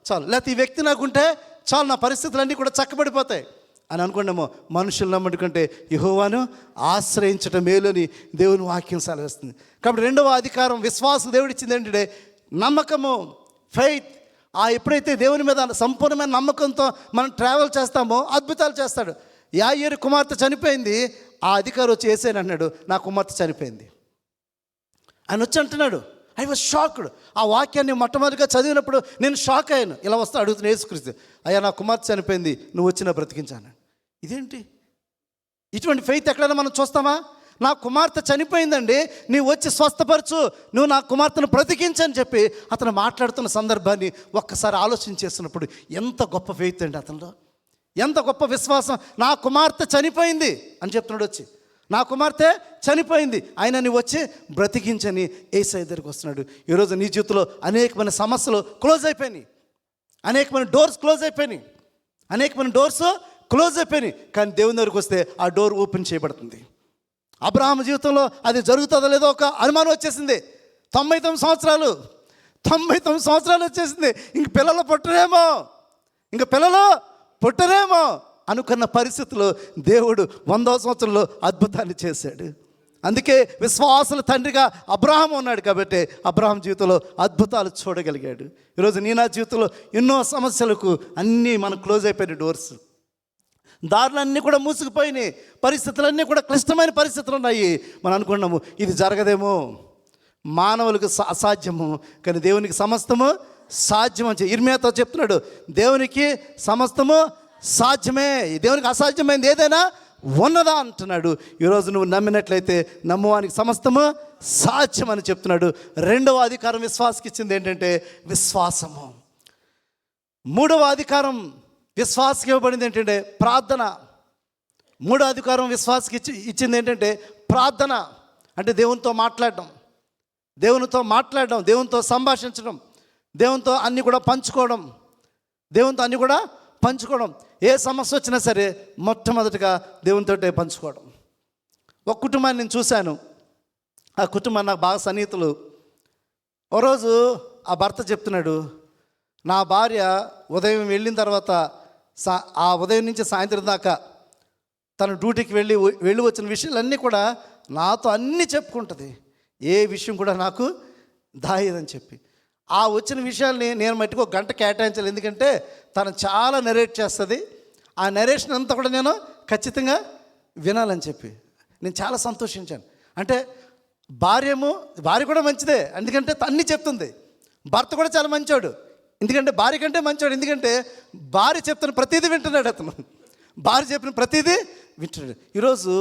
చాలు, లేకపోతే ఈ వ్యక్తి నాకుంటే చాలు, నా పరిస్థితులన్నీ కూడా చక్కబడిపోతాయి అని అనుకుంటాము. మనుషులు నమ్ముకుంటే యెహోవాను ఆశ్రయించటం మేలు అని దేవుని వాక్యం సెలవిస్తుంది. కాబట్టి రెండవ అధికారం విశ్వాసం దేవుడిచ్చింది ఏంటంటే నమ్మకము, ఫెయిత్. ఎప్పుడైతే దేవుని మీద సంపూర్ణమైన నమ్మకంతో మనం ట్రావెల్ చేస్తామో అద్భుతాలు చేస్తాడు. యాయేరు కుమార్తె చనిపోయింది, ఆ అధికారి వచ్చి యేసేని అన్నాడు, నా కుమార్తె చనిపోయింది. ఆయన వచ్చి అంటున్నాడు, ఐ వాజ్ షాక్డ్. ఆ వాక్యాన్ని మొట్టమొదటిగా చదివినప్పుడు నేను షాక్ అయ్యాను. ఇలా వస్తే అడుగుతున్న యేసుక్రీస్తు, అయ్యా నా కుమార్తె చనిపోయింది, నువ్వు వచ్చి నా బ్రతికించాను. ఇదేంటి? ఇటువంటి ఫెయిత్ ఎక్కడైనా మనం చూస్తామా? నా కుమార్తె చనిపోయిందండి, నీవు వచ్చి స్వస్థపరచు, నువ్వు నా కుమార్తెను బ్రతికించని చెప్పి అతను మాట్లాడుతున్న సందర్భాన్ని ఒక్కసారి ఆలోచన చేస్తున్నప్పుడు ఎంత గొప్ప ఫెయిత్ అండి అతనిలో. ఎంత గొప్ప విశ్వాసం. నా కుమార్తె చనిపోయింది అని చెప్తున్నాడు వచ్చి, నా కుమార్తె చనిపోయింది, ఆయన నువ్వు వచ్చి బ్రతికించని యేసయ్య దగ్గరికి వస్తున్నాడు. ఈరోజు నీ జీవితంలో అనేకమైన సమస్యలు క్లోజ్ అయిపోయినాయి, అనేకమైన డోర్స్ క్లోజ్ అయిపోయినాయి, అనేకమైన డోర్స్ క్లోజ్ అయిపోయినాయి. కానీ దేవుని దగ్గరికి వస్తే ఆ డోర్ ఓపెన్ చేయబడుతుంది. అబ్రహాము జీవితంలో అది జరుగుతుందో లేదో ఒక అనుమానం వచ్చేసింది. 99 సంవత్సరాలు వచ్చేసింది. ఇంక పిల్లలు పుట్టరేమో అనుకున్న పరిస్థితుల్లో దేవుడు 100వ సంవత్సరంలో అద్భుతాన్ని చేశాడు. అందుకే విశ్వాసుల తండ్రిగా అబ్రహాము ఉన్నాడు కాబట్టి అబ్రహాం జీవితంలో అద్భుతాలు చూడగలిగాడు. ఈరోజు నీ నా జీవితంలో ఎన్నో సమస్యలకు అన్నీ మనకు క్లోజ్ అయిపోయిన డోర్స్, దారులన్నీ కూడా మూసుకుపోయినాయి, పరిస్థితులన్నీ కూడా క్లిష్టమైన పరిస్థితులు ఉన్నాయి. మనం అనుకున్నాము ఇది జరగదేమో, మానవులకు అసాధ్యము, కానీ దేవునికి సమస్తము సాధ్యం అని ఇర్మియాతో చెప్తున్నాడు. దేవునికి సమస్తము సాధ్యమే, దేవునికి అసాధ్యమైంది ఏదైనా ఉన్నదా అంటున్నాడు. ఈరోజు నువ్వు నమ్మినట్లయితే నమ్మువానికి సమస్తము సాధ్యం అని చెప్తున్నాడు. 2వ అధికారం విశ్వాసకి ఇచ్చింది ఏంటంటే విశ్వాసము. 3వ అధికారం విశ్వాసకి ఇవ్వబడింది ఏంటంటే ప్రార్థన. 3వ అధికారం విశ్వాసకి ఇచ్చింది ఏంటంటే ప్రార్థన. అంటే దేవునితో మాట్లాడడం, దేవునితో సంభాషించడం, దేవునితో అన్నీ కూడా పంచుకోవడం. ఏ సమస్య వచ్చినా సరే మొట్టమొదటిగా దేవునితో పంచుకోవడం. ఒక కుటుంబాన్ని నేను చూశాను. ఆ కుటుంబం నాకు బాగా సన్నిహితులు. ఓ రోజు ఆ భర్త చెప్తున్నాడు, నా భార్య ఉదయం వెళ్ళిన తర్వాత ఆ ఉదయం నుంచి సాయంత్రం దాకా తను డ్యూటీకి వెళ్ళి వచ్చిన విషయాలన్నీ కూడా నాతో అన్నీ చెప్పుకుంటుంది, ఏ విషయం కూడా నాకు దాయదని చెప్పి. ఆ వచ్చిన విషయాల్ని నేను మట్టుకు 1 గంట కేటాయించాలి, ఎందుకంటే తను చాలా నెరేట్ చేస్తుంది. ఆ నెరేషన్ అంతా కూడా నేను ఖచ్చితంగా వినాలని చెప్పి నేను చాలా సంతోషించాను. అంటే భార్య కూడా మంచిదే, ఎందుకంటే అన్నీ చెప్తుంది. భర్త కూడా చాలా మంచోడు, ఎందుకంటే భార్య కంటే మంచోడు, ఎందుకంటే భార్య చెప్తున్న ప్రతిదీ వింటున్నాడు. అతను భార్య చెప్పిన ప్రతిదీ వింటున్నాడు. ఈరోజు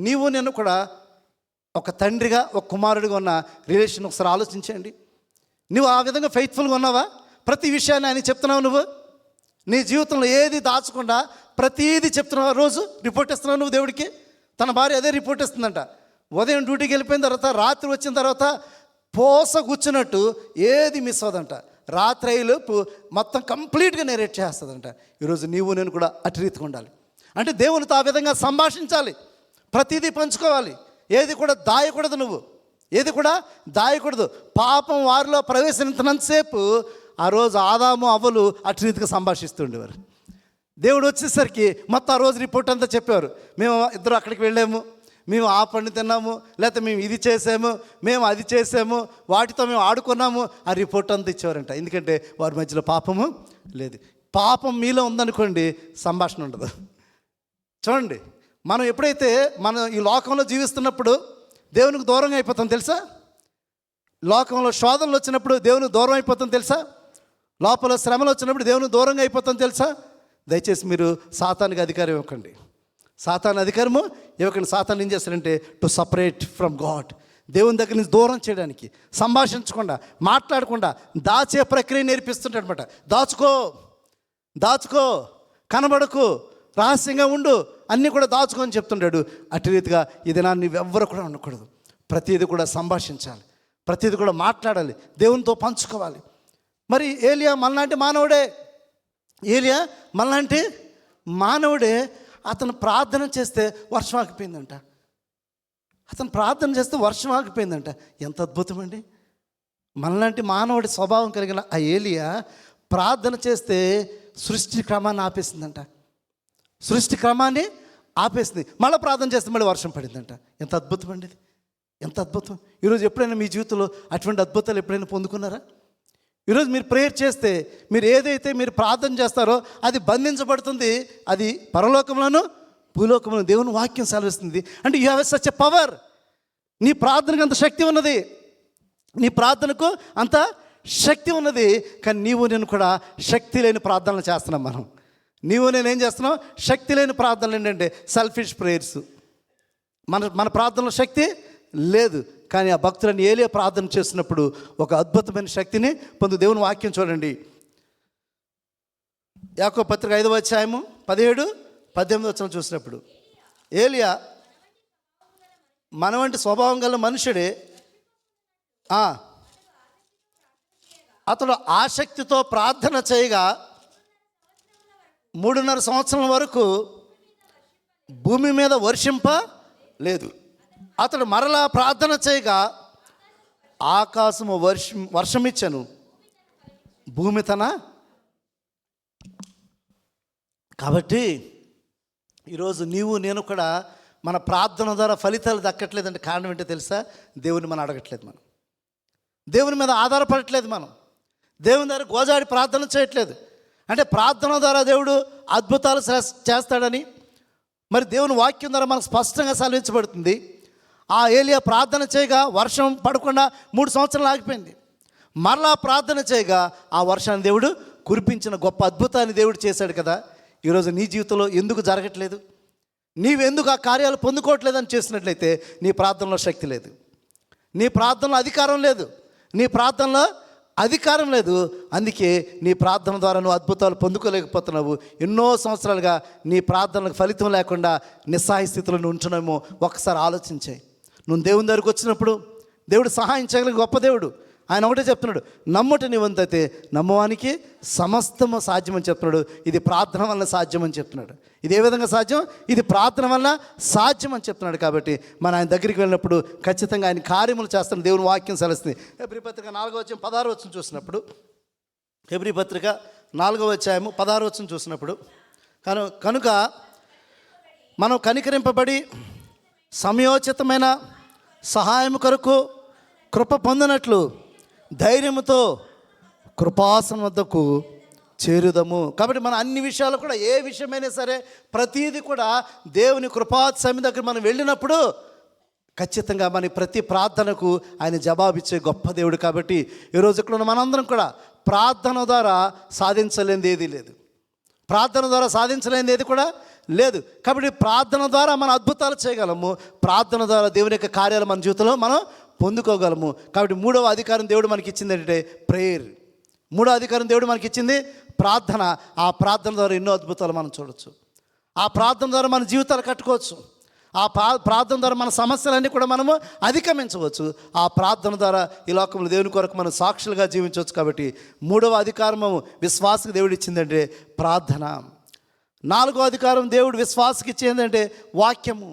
నీవు నేను కూడా ఒక తండ్రిగా ఒక కుమారుడిగా ఉన్న రిలేషన్ ఒకసారి ఆలోచించండి. నువ్వు ఆ విధంగా ఫెయిత్ఫుల్గా ఉన్నావా? ప్రతి విషయాన్ని ఆయన చెప్తున్నావు. నువ్వు నీ జీవితంలో ఏది దాచకుండా ప్రతిదీ చెప్తున్నావు. రోజు రిపోర్ట్ ఇస్తున్నావు నువ్వు దేవుడికి. తన భార్య అదే రిపోర్ట్ ఇస్తుందంట. ఉదయం డ్యూటీకి వెళ్ళిపోయిన తర్వాత రాత్రి వచ్చిన తర్వాత పోస కూర్చున్నట్టు ఏది మిస్ అవ్వదంట. రాత్రి అయ్యేలోపు మొత్తం కంప్లీట్గా నెరేట్ చేస్తుందంట. ఈరోజు నీవు నేను కూడా అటు రీతిగా ఉండాలి. అంటే దేవునితో ఆ విధంగా సంభాషించాలి, ప్రతిదీ పంచుకోవాలి, ఏది కూడా దాయకూడదు. పాపం వారిలో ప్రవేశించినంతసేపు ఆ రోజు ఆదాము అవ్వలు అటు రీతిగా సంభాషిస్తుండేవారు. దేవుడు వచ్చేసరికి మొత్తం ఆ రోజు రిపోర్ట్ అంతా చెప్పేవారు. మేము ఇద్దరు అక్కడికి వెళ్ళాము, మేము ఆ పండు తిన్నాము, లేకపోతే మేము ఇది చేసాము, మేము అది చేసాము, వాటితో మేము ఆడుకున్నాము, ఆ రిపోర్ట్ అంతా ఇచ్చేవారంట. ఎందుకంటే వారి మధ్యలో పాపము లేదు. పాపం మీలో ఉందనుకోండి, సంభాషణ ఉండదు. చూడండి, మనం ఎప్పుడైతే ఈ లోకంలో జీవిస్తున్నప్పుడు దేవునికి దూరంగా అయిపోతాం తెలుసా? లోకంలో శోధనలు వచ్చినప్పుడు దేవునికి దూరం అయిపోతాం తెలుసా? లోపల శ్రమలు వచ్చినప్పుడు దేవునికి దూరంగా అయిపోతాం తెలుసా? దయచేసి మీరు సాతానికి అధికారం ఇవ్వకండి. సాతాను అధికారము ఇవ్వకండి. సాతాను ఏం చేస్తారంటే టు సపరేట్ ఫ్రమ్ గాడ్, దేవుని దగ్గర నుంచి దూరం చేయడానికి, సంభాషించకుండా, మాట్లాడకుండా దాచే ప్రక్రియ నేర్పిస్తుంటాడు అనమాట. దాచుకో, కనబడకు, రహస్యంగా ఉండు, అన్నీ కూడా దాచుకొని చెప్తుంటాడు. అటు రీతిగా ఈ దినాన్ని నువ్వెవ్వరు కూడా ఉండకూడదు. ప్రతిదీ కూడా సంభాషించాలి, ప్రతిదీ కూడా మాట్లాడాలి, దేవునితో పంచుకోవాలి. మరి ఏలియా మనలాంటి మానవుడే. అతను ప్రార్థన చేస్తే వర్షం ఆగిపోయిందంట. ఎంత అద్భుతం అండి! మనలాంటి మానవుడి స్వభావం కలిగిన ఆ ఏలియా ప్రార్థన చేస్తే సృష్టి క్రమాన్ని ఆపేసింది. మళ్ళీ ప్రార్థన చేస్తే మళ్ళీ వర్షం పడిందంట. ఎంత అద్భుతం అండి ఇది! ఎంత అద్భుతం! ఈరోజు ఎప్పుడైనా మీ జీవితంలో అటువంటి అద్భుతాలు ఎప్పుడైనా పొందుకున్నారా? ఈరోజు మీరు ప్రేయర్ చేస్తే, మీరు ఏదైతే మీరు ప్రార్థన చేస్తారో అది బంధించబడుతుంది. అది పరలోకంలోను భూలోకంలో దేవుని వాక్యం సెలవిస్తుంది. అంటే you have such a power. నీ ప్రార్థనకు అంత శక్తి ఉన్నది. కానీ నీవు నేను కూడా శక్తి లేని ప్రార్థనలు చేస్తున్నాం. నేనేం చేస్తున్నాం? శక్తి లేని ప్రార్థనలు ఏంటంటే సెల్ఫిష్ ప్రేయర్స్. మన ప్రార్థనలో శక్తి లేదు. కానీ ఆ భక్తులను ఏలియా ప్రార్థన చేస్తున్నప్పుడు ఒక అద్భుతమైన శక్తిని దేవుని వాక్యం చూడండి. యాకోబు పత్రిక 5వ అధ్యాయము 17-18 చూసినప్పుడు ఏలియా మన వంటి స్వభావం గల మనుషుడే, అతడు ఆసక్తితో ప్రార్థన చేయగా 3.5 సంవత్సరాల వరకు భూమి మీద వర్షింప లేదు. అతడు మరలా ప్రార్థన చేయగా ఆకాశము వర్షమిచ్చను, భూమి తన. కాబట్టి ఈరోజు నీవు నేను కూడా మన ప్రార్థన ద్వారా ఫలితాలు దక్కట్లేదంటే కారణం ఏంటో తెలుసా? దేవుని మనం అడగట్లేదు, మనం దేవుని మీద ఆధారపడట్లేదు, మనం దేవుని దగ్గర గోజాడి ప్రార్థన చేయట్లేదు. అంటే ప్రార్థన ద్వారా దేవుడు అద్భుతాలు చేస్తాడని మరి దేవుని వాక్యం ద్వారా మనకు స్పష్టంగా సెలవించబడుతుంది. ఆ ఏలియా ప్రార్థన చేయగా వర్షం పడకుండా 3 సంవత్సరాలు ఆగిపోయింది. మరలా ప్రార్థన చేయగా ఆ వర్షాన్ని దేవుడు కురిపించిన గొప్ప అద్భుతాన్ని దేవుడు చేశాడు కదా. ఈరోజు నీ జీవితంలో ఎందుకు జరగట్లేదు? నీవెందుకు ఆ కార్యాలు పొందుకోవట్లేదని చేసినట్లయితే నీ ప్రార్థనలో శక్తి లేదు, నీ ప్రార్థనలో అధికారం లేదు, నీ ప్రార్థనలో అధికారం లేదు. అందుకే నీ ప్రార్థన ద్వారా నువ్వు అద్భుతాలు పొందుకోలేకపోతున్నావు. ఎన్నో సంవత్సరాలుగా నీ ప్రార్థనలకు ఫలితం లేకుండా నిస్సహాయ స్థితిలో నువ్వు ఉంటున్నామో ఒకసారి ఆలోచించాయి. నువ్వు దేవుని దగ్గరికి వచ్చినప్పుడు దేవుడు సహాయం చేయగలిగిన గొప్ప దేవుడు. ఆయన ఒకటే చెప్తున్నాడు, నమ్ముట నీ వంతైతే నమ్మవానికి సమస్తము సాధ్యమని చెప్తున్నాడు. ఇది ప్రార్థన వల్ల సాధ్యమని చెప్తున్నాడు. ఇది ఏ విధంగా సాధ్యం? ఇది ప్రార్థన వల్ల సాధ్యం అని చెప్తున్నాడు. కాబట్టి మన ఆయన దగ్గరికి వెళ్ళినప్పుడు ఖచ్చితంగా ఆయన కార్యములు చేస్తాను. దేవుని వాక్యం సెలవుస్తుంది. హెబ్రీ పత్రిక 4-16 చూసినప్పుడు, హెబ్రీ పత్రిక 4-16 చూసినప్పుడు, కనుక మనం కనికరింపబడి సమయోచితమైన సహాయం కొరకు కృప పొందినట్లు ధైర్యముతో కృపాసనం వద్దకు చేరుదము. కాబట్టి మన అన్ని విషయాలు కూడా, ఏ విషయమైనా సరే ప్రతీది కూడా దేవుని కృపాసమి దగ్గర మనం వెళ్ళినప్పుడు ఖచ్చితంగా మన ప్రతి ప్రార్థనకు ఆయన జవాబిచ్చే గొప్ప దేవుడు. కాబట్టి ఈరోజు ఇక్కడ ఉన్న మనందరం కూడా ప్రార్థన ద్వారా సాధించలేనిది ఏదీ లేదు, ప్రార్థన ద్వారా సాధించలేనిది ఏది కూడా లేదు. కాబట్టి ప్రార్థన ద్వారా మన అద్భుతాలు చేయగలము, ప్రార్థన ద్వారా దేవుని యొక్క కార్యాలు మన జీవితంలో మనం పొందుకోగలము. కాబట్టి 3వ అధికారం దేవుడు మనకి ఇచ్చింది ఏంటంటే ప్రేయర్. 3వ అధికారం దేవుడు మనకి ఇచ్చింది ప్రార్థన. ఆ ప్రార్థన ద్వారా ఎన్నో అద్భుతాలు మనం చూడవచ్చు. ఆ ప్రార్థన ద్వారా మన జీవితాలు కట్టుకోవచ్చు. ఆ ప్రార్థన ద్వారా మన సమస్యలన్నీ కూడా మనము అధిగమించవచ్చు. ఆ ప్రార్థన ద్వారా ఈ లోకంలో దేవుని కొరకు మనం సాక్షులుగా జీవించవచ్చు. కాబట్టి 3వ అధికారము విశ్వాసకు దేవుడు ఇచ్చిందంటే ప్రార్థన. 4వ అధికారం దేవుడు విశ్వాసకి ఇచ్చింది ఏంటంటే వాక్యము.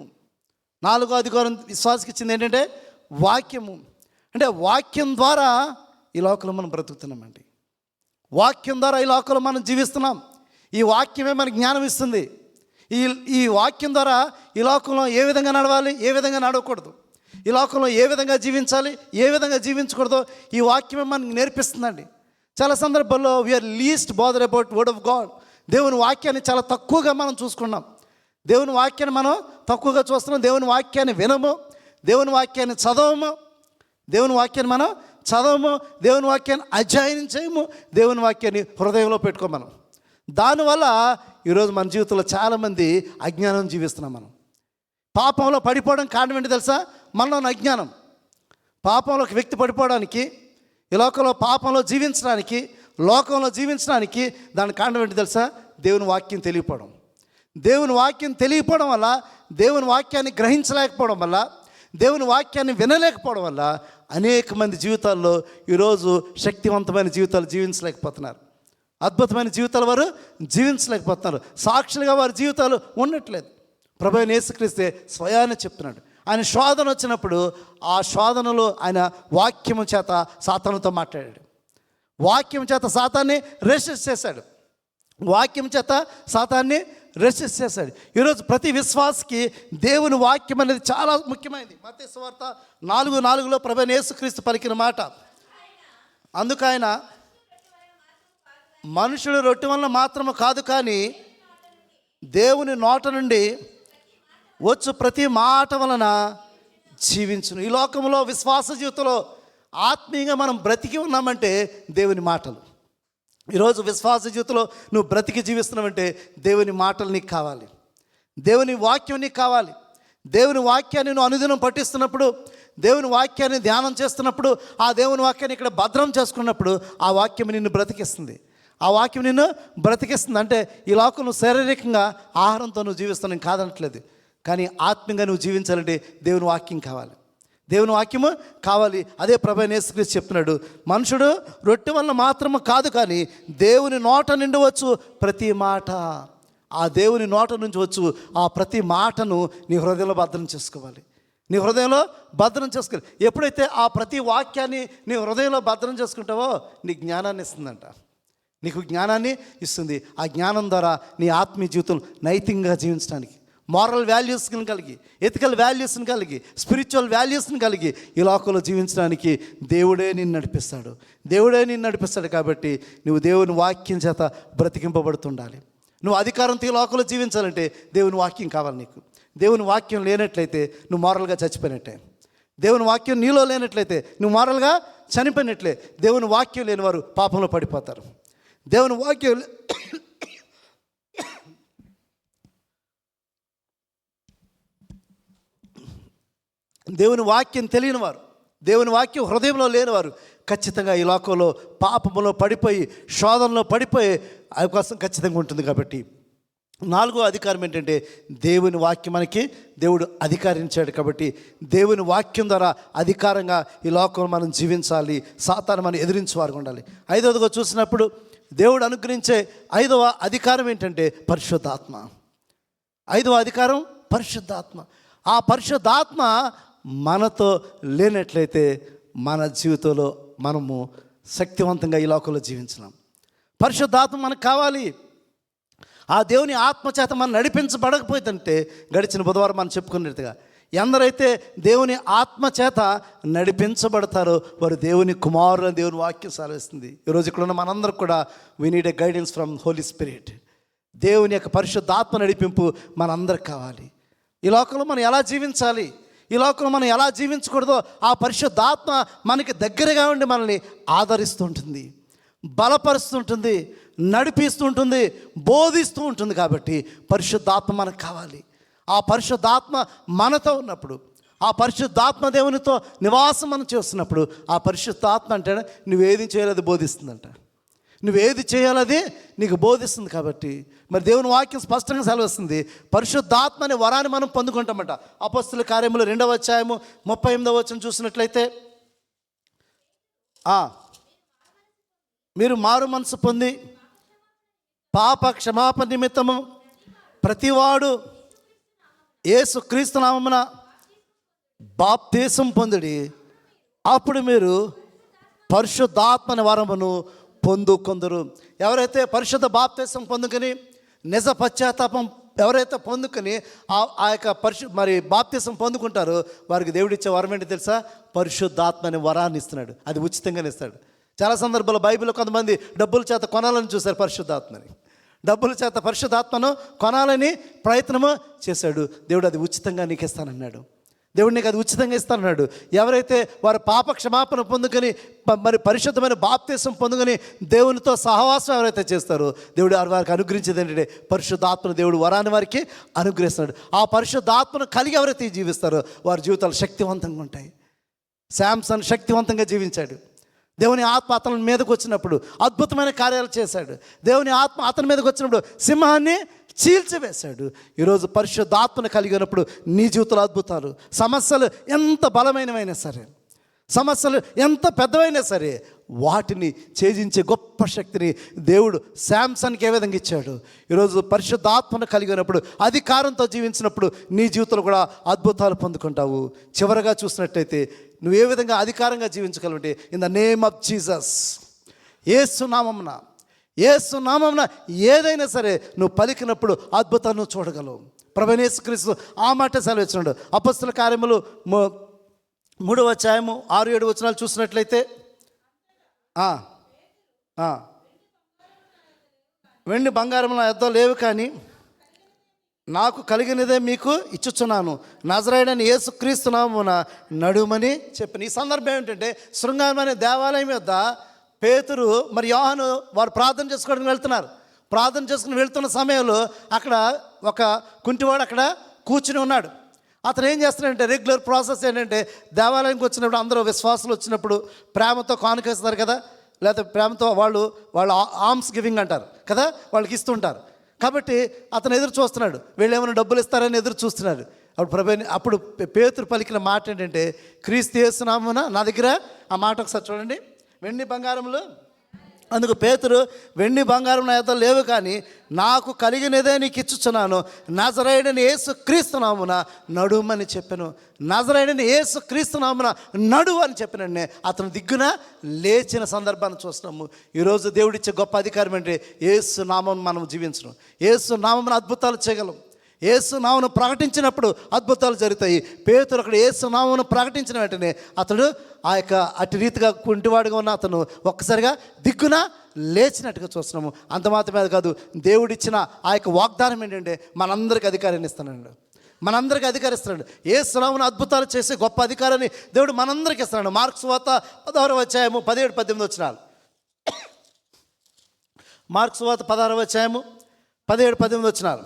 4వ అధికారం విశ్వాసకి ఇచ్చింది ఏంటంటే వాక్యము. అంటే వాక్యం ద్వారా ఈ లోకంలో మనం బ్రతుకుతున్నామండి. వాక్యం ద్వారా ఈ లోకంలో మనం జీవిస్తున్నాం. ఈ వాక్యమే మనకి జ్ఞానం ఇస్తుంది. ఈ వాక్యం ద్వారా ఈ లోకంలో ఏ విధంగా నడవాలి, ఏ విధంగా నడవకూడదు, ఈ లోకంలో ఏ విధంగా జీవించాలి, ఏ విధంగా జీవించకూడదో ఈ వాక్యమే మనకి నేర్పిస్తుందండి. చాలా సందర్భాల్లో we are least bother about word of God. దేవుని వాక్యాన్ని చాలా తక్కువగా మనం చూసుకున్నాం. దేవుని వాక్యాన్ని మనం తక్కువగా చూస్తున్నాం. దేవుని వాక్యాన్ని వినము, దేవుని వాక్యాన్ని చదవము, దేవుని వాక్యాన్ని మనం చదవము, దేవుని వాక్యాన్ని అధ్యయనం చేయము, దేవుని వాక్యాన్ని హృదయంలో పెట్టుకోమనం. దానివల్ల ఈరోజు మన జీవితంలో చాలామంది అజ్ఞానం జీవిస్తున్నాం. మనం పాపంలో పడిపోవడం కారణం ఏంటి తెలుసా? మనలోని అజ్ఞానం. పాపంలో ఒక వ్యక్తి పడిపోవడానికి, ఈ లోకంలో పాపంలో జీవించడానికి, లోకంలో జీవించడానికి దాని కారణం ఏంటి తెలుసా? దేవుని వాక్యం తెలియకపోవడం. దేవుని వాక్యం తెలియకపోవడం వల్ల, దేవుని వాక్యాన్ని గ్రహించలేకపోవడం వల్ల, దేవుని వాక్యాన్ని వినలేకపోవడం వల్ల అనేక మంది జీవితాల్లో ఈరోజు శక్తివంతమైన జీవితాలు జీవించలేకపోతున్నారు. అద్భుతమైన జీవితాలు వారు జీవించలేకపోతున్నారు. సాక్షులుగా వారి జీవితాలు ఉండట్లేదు. ప్రభువైన యేసుక్రీస్తే స్వయాన్ని చెప్తున్నాడు. ఆయన శోధన వచ్చినప్పుడు ఆ శోధనలో ఆయన వాక్యము చేత సాతానుతో మాట్లాడాడు. వాక్యం చేత సాతాన్ని రెసిస్ట్ చేశాడు. వాక్యం చేత సాతాన్ని రెసిస్ట్ చేశాడు. ఈరోజు ప్రతి విశ్వాసకి దేవుని వాక్యం అనేది చాలా ముఖ్యమైనది. మత్తయి సువార్త 4:4 ప్రభువైన యేసుక్రీస్తు పలికిన మాట, అందుకైన మనుషులు రొట్టె వలన మాత్రము కాదు కానీ దేవుని నోట నుండి వచ్చు ప్రతి మాట వలన జీవించును. ఈ లోకంలో విశ్వాస జీవితంలో ఆత్మీయంగా మనం బ్రతికి ఉన్నామంటే దేవుని మాటలు. ఈరోజు విశ్వాస జీవితంలో నువ్వు బ్రతికి జీవిస్తున్నావంటే దేవుని మాటలు నీకు కావాలి, దేవుని వాక్యం నీకు కావాలి. దేవుని వాక్యాన్ని నువ్వు అనుదినం పఠిస్తున్నప్పుడు, దేవుని వాక్యాన్ని ధ్యానం చేస్తున్నప్పుడు, ఆ దేవుని వాక్యాన్ని ఇక్కడ భద్రం చేసుకున్నప్పుడు ఆ వాక్యం నిన్ను బ్రతికిస్తుంది. ఆ వాక్యం నిన్ను బ్రతికిస్తుంది. అంటే ఈ లోకం నువ్వు శారీరకంగా ఆహారంతో నువ్వు జీవిస్తావు, నేను కాదనట్లేదు. కానీ ఆత్మీయంగా నువ్వు జీవించాలంటే దేవుని వాక్యం కావాలి, దేవుని వాక్యము కావాలి. అదే ప్రభువైన యేసుక్రీస్తు చెప్తున్నాడు, మనుషుడు రొట్టె వల్ల మాత్రము కాదు కానీ దేవుని నోట నుండి వచ్చు ప్రతి మాట. ఆ దేవుని నోట నుంచి వచ్చు ఆ ప్రతి మాటను నీ హృదయంలో భద్రం చేసుకోవాలి, నీ హృదయంలో భద్రం చేసుకోవాలి. ఎప్పుడైతే ఆ ప్రతి వాక్యాన్ని నీ హృదయంలో భద్రం చేసుకుంటావో నీ జ్ఞానాన్ని ఇస్తుందంట, నీకు జ్ఞానాన్ని ఇస్తుంది. ఆ జ్ఞానం ద్వారా నీ ఆత్మీయ జీవితం నైతికంగా జీవించడానికి, మారల్ వాల్యూస్ని కలిగి, ఎథికల్ వాల్యూస్ని కలిగి, స్పిరిచువల్ వాల్యూస్ని కలిగి ఈ లోకంలో జీవించడానికి దేవుడే నిన్ను నడిపిస్తాడు, దేవుడే నిన్ను నడిపిస్తాడు. కాబట్టి నువ్వు దేవుని వాక్యం చేత బ్రతికింపబడుతుండాలి. నువ్వు అధికారంతో ఈ లోకంలో జీవించాలంటే దేవుని వాక్యం కావాలి నీకు. దేవుని వాక్యం లేనట్లయితే నువ్వు మారల్గా చచ్చిపోయినట్టే. దేవుని వాక్యం నీలో లేనట్లయితే నువ్వు మారల్గా చనిపోయినట్లే. దేవుని వాక్యం లేని వారు పాపంలో పడిపోతారు. దేవుని వాక్యం దేవుని వాక్యం తెలియని వారు, దేవుని వాక్యం హృదయంలో లేనివారు ఖచ్చితంగా ఈ లోకంలో పాపంలో పడిపోయి, శోధనలో పడిపోయే అవకాశం ఖచ్చితంగా ఉంటుంది. కాబట్టి 4వ అధికారం ఏంటంటే దేవుని వాక్యం మనకి దేవుడు అధికారించాడు. కాబట్టి దేవుని వాక్యం ద్వారా అధికారంగా ఈ లోకంలో మనం జీవించాలి, సాతాను మనం ఎదిరించేవారుగా ఉండాలి. 5వదిగా చూసినప్పుడు దేవుడు అనుగ్రహించే 5వ అధికారం ఏంటంటే పరిశుద్ధాత్మ. 5వ అధికారం పరిశుద్ధాత్మ. ఆ పరిశుద్ధాత్మ మనతో లేనట్లయితే మన జీవితంలో మనము శక్తివంతంగా ఈ లోకంలో జీవించలేం. పరిశుద్ధాత్మ మనకు కావాలి. ఆ దేవుని ఆత్మచేత మనం నడిపించబడకపోతుంటే, గడిచిన బుధవారం మనం చెప్పుకున్నట్టుగా ఎందరైతే దేవుని ఆత్మచేత నడిపించబడతారో వారు దేవుని కుమారులు, దేవుని వాక్యం సెలవిస్తుంది. ఈరోజు ఇక్కడ ఉన్న మనందరికి కూడా we need a guidance from Holy Spirit. దేవుని యొక్క పరిశుద్ధాత్మ నడిపింపు మనందరికి కావాలి. ఈ లోకంలో మనం ఎలా జీవించాలి, ఈ లోకంలో మనం ఎలా జీవించకూడదో ఆ పరిశుద్ధాత్మ మనకి దగ్గరగా ఉండి మనల్ని ఆదరిస్తూ ఉంటుంది, బలపరుస్తుంటుంది, నడిపిస్తూ ఉంటుంది, బోధిస్తూ ఉంటుంది. కాబట్టి పరిశుద్ధాత్మ మనకు కావాలి. ఆ పరిశుద్ధాత్మ మనతో ఉన్నప్పుడు, ఆ పరిశుద్ధాత్మ దేవునితో నివాసం మనం చేస్తున్నప్పుడు, ఆ పరిశుద్ధాత్మ అంటే నువ్వేది చేయాలది బోధిస్తుందంట, నువ్వేది చేయాలది నీకు బోధిస్తుంది. కాబట్టి మరి దేవుని వాక్యం స్పష్టంగా సెలవిస్తుంది, పరిశుద్ధాత్మ అనే వరాన్ని మనం పొందుకుంటామట. అపొస్తలుల కార్యములు 2వ అధ్యాయము 38వ వచనం చూసినట్లయితే, మీరు మారు మనసు పొంది పాప క్షమాపణ నిమిత్తము ప్రతివాడు యేసుక్రీస్తు నామమున బాప్తీసం పొందుడి, అప్పుడు మీరు పరిశుద్ధాత్మ వరమును పొందుకొందరు. ఎవరైతే పరిశుద్ధ బాప్తీసం పొందుకొని నిజ పశ్చాత్తాపం ఎవరైతే పొందుకొని ఆ యొక్క మరి బాప్తీసం పొందుకుంటారో వారికి దేవుడిచ్చే వరం ఏంటి తెలుసా? పరిశుద్ధాత్మ అనే వరాన్ని ఇస్తున్నాడు. అది ఉచితంగానే ఇస్తాడు. చాలా సందర్భాల్లో బైబిల్లో కొంతమంది డబ్బుల చేత కొనాలని చూశారు పరిశుద్ధాత్మని, డబ్బుల చేత పరిశుద్ధాత్మను కొనాలని ప్రయత్నము చేశాడు. దేవుడు అది ఉచితంగా నీకు ఇస్తానన్నాడు. దేవుడు నీకు అది ఉచితంగా ఇస్తానన్నాడు. ఎవరైతే వారు పాప క్షమాపణ పొందుకొని మరి పరిశుద్ధమైన బాప్తీసం పొందుకొని దేవునితో సహవాసం ఎవరైతే చేస్తారో దేవుడు వారికి అనుగ్రహించేది ఏంటంటే పరిశుద్ధాత్మను దేవుడు వరాన్ని వారికి అనుగ్రహిస్తున్నాడు. ఆ పరిశుద్ధాత్మను కలిగి ఎవరైతే జీవిస్తారో వారి జీవితాలు శక్తివంతంగా ఉంటాయి. శాంసన్ శక్తివంతంగా జీవించాడు. దేవుని ఆత్మ అతని మీదకి వచ్చినప్పుడు అద్భుతమైన కార్యాలు చేశాడు. దేవుని ఆత్మ అతని మీదకి వచ్చినప్పుడు సింహాన్ని చీల్చివేశాడు. ఈరోజు పరిశుద్ధాత్మను కలిగినప్పుడు నీ జీవితంలో అద్భుతాలు, సమస్యలు ఎంత బలమైనవైనా సరే, సమస్యలు ఎంత పెద్దవైనా సరే వాటిని ఛేదించే గొప్ప శక్తిని దేవుడు శాంసన్కి ఏ విధంగా ఇచ్చాడు. ఈరోజు పరిశుద్ధాత్మను కలిగినప్పుడు అధికారంతో జీవించినప్పుడు నీ జీవితంలో కూడా అద్భుతాలు పొందుకుంటావు. చివరగా చూసినట్టయితే నువ్వు ఏ విధంగా అధికారంగా జీవించగలంటే in the name of Jesus, యేసు నామమున ఏదైనా సరే నువ్వు పలికినప్పుడు అద్భుతాన్ని నువ్వు చూడగలవు. ప్రభువైన యేసుక్రీస్తు ఆ మాట సెలవిచ్చినాడు. అపొస్తలుల కార్యములు 3వ అధ్యాయము 6-7 వచనాలు చూసినట్లయితే, వెండి బంగారం నా యొద్ద లేవు కానీ నాకు కలిగినదే మీకు ఇచ్చుచున్నాను, నజరేయుడైన యేసుక్రీస్తు నామమున నడుమని చెప్పిన. ఈ సందర్భం ఏంటంటే శృంగారం అనే దేవాలయం యొద్ద పేతురు మరి యోహాను వారు ప్రార్థన చేసుకోవడానికి వెళ్తున్నారు. ప్రార్థన చేసుకుని వెళ్తున్న సమయంలో అక్కడ ఒక కుంటివాడు అక్కడ కూర్చుని ఉన్నాడు. అతను ఏం చేస్తున్నాడంటే రెగ్యులర్ ప్రాసెస్ ఏంటంటే దేవాలయంకి వచ్చినప్పుడు అందరూ విశ్వాసులు వచ్చినప్పుడు ప్రేమతో కానుకేస్తారు కదా, లేకపోతే ప్రేమతో వాళ్ళు ఆర్మ్స్ గివింగ్ అంటారు కదా, వాళ్ళకి ఇస్తుంటారు. కాబట్టి అతను ఎదురు చూస్తున్నాడు, వీళ్ళు ఏమైనా డబ్బులు ఇస్తారని ఎదురు చూస్తున్నాడు. అప్పుడు పేతురు పలికిన మాట ఏంటంటే, క్రీస్తు యేసు నామమున నా దగ్గర, ఆ మాట ఒకసారి చూడండి, వెండి బంగారములు. అందుకు పేతురు, వెండి బంగారం నా యొద్ద లేవు, కానీ నాకు కలిగినదే నీకు ఇచ్చుచున్నాను, నజరేయుడైన యేసు క్రీస్తు నామమున నడుమని చెప్పాను. నజరేయుడైన యేసు క్రీస్తు నామమున నడువు అని చెప్పినండి అతను దిగ్గున లేచిన సందర్భాన్ని చూస్తున్నాము. ఈరోజు దేవుడిచ్చే గొప్ప అధికారం అంటే యేసు నామం మనం జీవించడం. యేసు నామమున అద్భుతాలు చేయగలం. యేసు నామమును ప్రకటించినప్పుడు అద్భుతాలు జరుగుతాయి. పేతురు అక్కడ యేసు నామమును ప్రకటించిన వెంటనే అతడు అటు రీతిగా కుంటివాడుగా ఉన్న అతను ఒక్కసారిగా దిగ్గున లేచినట్టుగా చూస్తున్నాము. అంత మాత్రమే కాదు, దేవుడిచ్చిన ఆ యొక్క వాగ్దానం ఏంటంటే మనందరికీ అధికారాన్ని ఇస్తున్నాడు. మనందరికీ అధికారిస్తున్నాడు. యేసు నామమున అద్భుతాలు చేసే గొప్ప అధికారాన్ని దేవుడు మనందరికీ ఇస్తున్నాడు. మార్కు సువార్త 16వ అధ్యాయము 17-18 వచనాలు. మార్కు సువార్త 16వ అధ్యాయము 17-18 వచనాలు.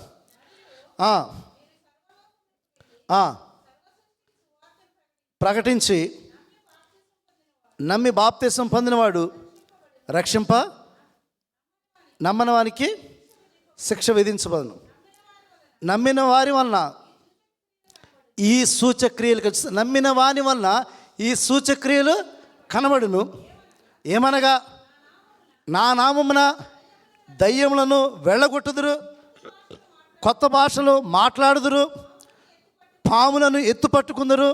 ప్రకటించి నమ్మి బాప్తిసం పొందినవాడు రక్షింప, నమ్మని వానికి శిక్ష విధించబడును. నమ్మిన వారి వలన ఈ సూచక్రియలు, నమ్మిన వాని వలన ఈ సూచక్రియలు కనబడును. ఏమనగా నా నామమున దయ్యములను వెళ్ళగొట్టుదురు, కొత్త భాషలు మాట్లాడుదురు, పాములను ఎత్తుపట్టుకుందరు,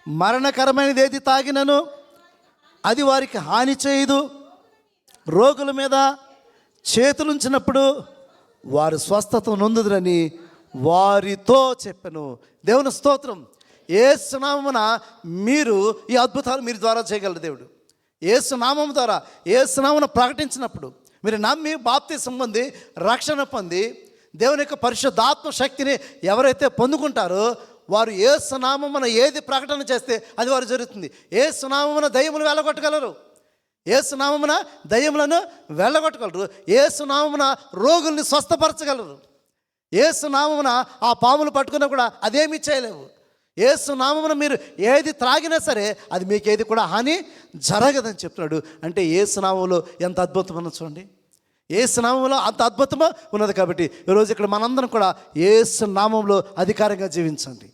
మరణకరమైనది ఏది తాగినను అది వారికి హాని చేయదు, రోగుల మీద చేతులుంచినప్పుడు వారు స్వస్థత నొందుదురని వారితో చెప్పెను. దేవుని స్తోత్రం. యేసు నామమున మీరు ఈ అద్భుతాలు మీరు ద్వారా చేయగలరు. దేవుడు యేసు నామము ద్వారా, యేసు నామమున ప్రకటించినప్పుడు మీరు నమ్మి బాప్తిసం పొంది రక్షణ పొంది దేవుని యొక్క పరిశుద్ధాత్మ శక్తిని ఎవరైతే పొందుకుంటారో వారు యేసు నామమున ఏది ప్రకటన చేస్తే అది వారు జరుగుతుంది. యేసు నామమున దయ్యములు వెళ్ళగొట్టగలరు, యేసు నామమున దయ్యములను వెళ్ళగొట్టగలరు, యేసు నామమున రోగుల్ని స్వస్థపరచగలరు, యేసు నామమున ఆ పాములు పట్టుకున్నా కూడా అదేమీ చేయలేవు. యేసు నామమున మీరు ఏది త్రాగినా సరే అది మీకు ఏది కూడా హాని జరగదని చెప్తున్నాడు. అంటే యేసు నామములో ఎంత అద్భుతమని చూడండి. యేసు నామములో అంత అద్భుతమో ఉన్నది. కాబట్టి ఈరోజు ఇక్కడ మనందరం కూడా యేసు నామములో అధికారంగా జీవించండి.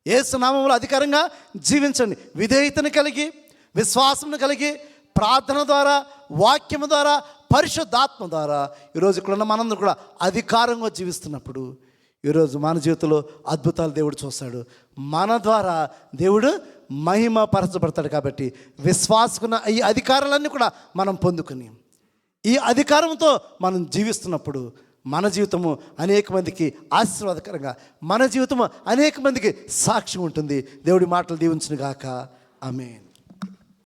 యేసు నామములో అధికారంగా జీవించండి. విధేయతను కలిగి, విశ్వాసమును కలిగి, ప్రార్థన ద్వారా, వాక్యము ద్వారా, పరిశుద్ధాత్మ ద్వారా ఈరోజు ఇక్కడ ఉన్న మనందరం కూడా అధికారంగా జీవిస్తున్నప్పుడు ఈరోజు మన జీవితంలో అద్భుతాలు దేవుడు చూస్తాడు. మన ద్వారా దేవుడు మహిమ పరచబడతాడు. కాబట్టి విశ్వాసకున్న ఈ అధికారాలన్నీ కూడా మనం పొందుకుని ఈ అధికారంతో మనం జీవిస్తున్నప్పుడు మన జీవితము అనేక మందికి ఆశీర్వాదకరంగా, మన జీవితము అనేక మందికి సాక్షి ఉంటుంది. దేవుడి మాటలు దీవించును గాక. ఆమేన్.